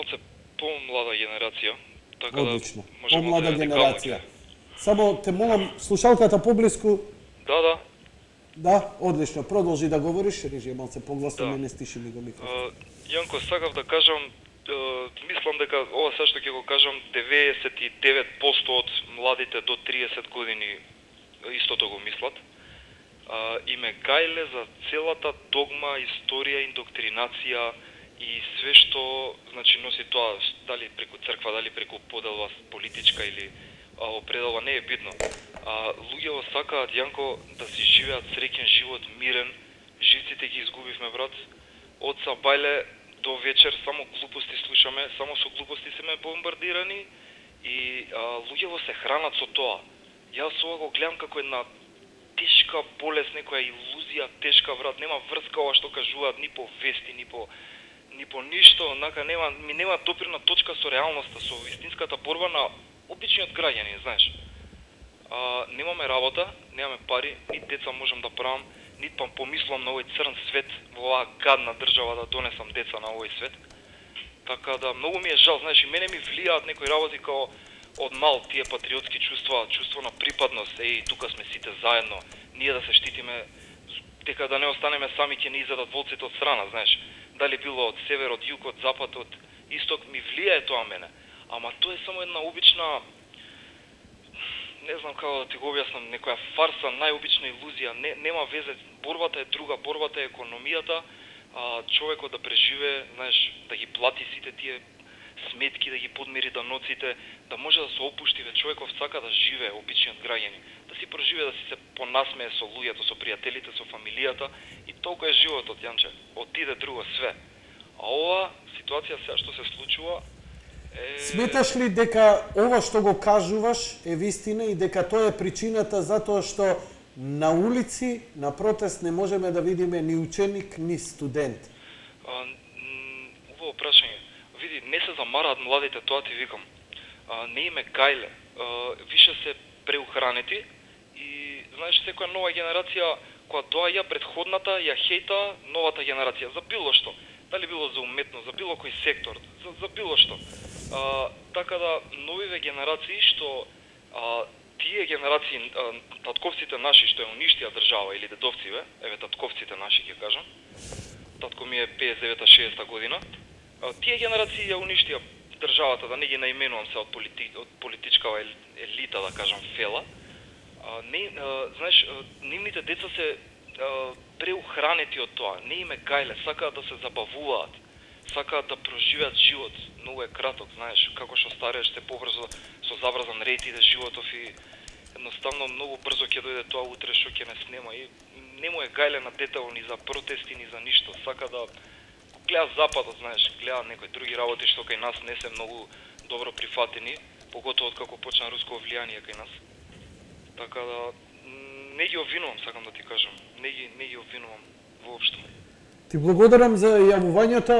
малце помлада генерација, така Одлично. да може Помлада малце генерација. Само те молам, слушалката поблиску. Да. Да, одлично. Продолжи да говориш, режи малце погласно, Да. мене стиши ми го микрофон. Јанко, сакав да кажам, мислам дека ова се што ќе го кажам, 99% од младите до 30 години истото го мислат. И ме гајле за целата догма, историја, индоктринација и све што значи носи тоа, дали преку црква, дали преку поделба политичка или определба, не е битно. Луѓето сакаат, Јанко, да си живеат среќен живот, мирен. Живците ги изгубивме, брат. Од сабајле до вечер само глупости слушаме, само со глупости сме бомбардирани и луѓето се хранат со тоа. Јас ова го гледам како една тешка болест, некоја илузија, тешка, брат, нема врска ова што кажуваат ни по вести, ни по ништо, нема допирна точка со реалноста, со вистинската борба на обичниот граѓанин, знаеш. Немаме работа, немаме пари, ни деца можам да правам, нит па помислам на овој црн свет, во оваа гадна држава да донесам деца на овој свет. Така да многу ми е жал, знаеш, и мене ми влијаат некои работи као од мал тие патриотски чувства, чувство на припадност, тука сме сите заедно, ние да се штитиме, дека да не останеме сами, ќе ни изедат волците од страна, знаеш. Дали било од север, од југ, од запад, од исток, ми влијае тоа мене. Ама тоа е само една обична, не знам како да ти го објаснам, некоја фарса, најобична илузија, нема везе, борбата е друга, борбата е економијата, човекот да преживее, знаеш, да ги плати сите тие сметки, да ги подмири даноците, да може да се опушти, човеков сака да живее, обичниот граѓанин, да си проживее, да си се понасмее со луѓето, со пријателите, со фамилијата и толку е животот, Јанче, отиде друго све. А ова ситуација сега што се случува Сметаш ли дека ова што го кажуваш е вистина и дека тоа е причината затоа што на улици, на протест не можеме да видиме ни ученик, ни студент? Убаво прашање. Види, не се замараат младите, тоа ти викам. Не име гајле. Више се преухранети и, знаеш, секоја нова генерација која доаѓа предходната ја хејта новата генерација за било што. Дали било за уметност, за било кој сектор, за било што. Така да, новиве генерации што тие генерации, татковците наши што ја уништија држава или дедовциве, еве татковците наши ќе кажам, татко ми е 59-60 година, тие генерации ја уништија државата, да не ги наименувам се од политичкава елита, да кажам, фела. Знаеш, нивните деца се преухранети од тоа, не име гајле, сакаат да се забавуваат, сакаат да проживеат живот, многу е краток, знаеш, како што старееш се побрзо со забразан ред иде животов и едноставно многу брзо ќе дојде тоа утре што ќе не снема и не му е гајле на детево ни за протести ни за ништо, сака да гледа западот, знаеш, гледа некои други работи што кај нас не се многу добро прифатени, поготово откако почна руско влијание кај нас. Така да не ги обвинувам, сакам да ти кажам, не ги обвинувам воопшто. Ти благодарам за јавувањето.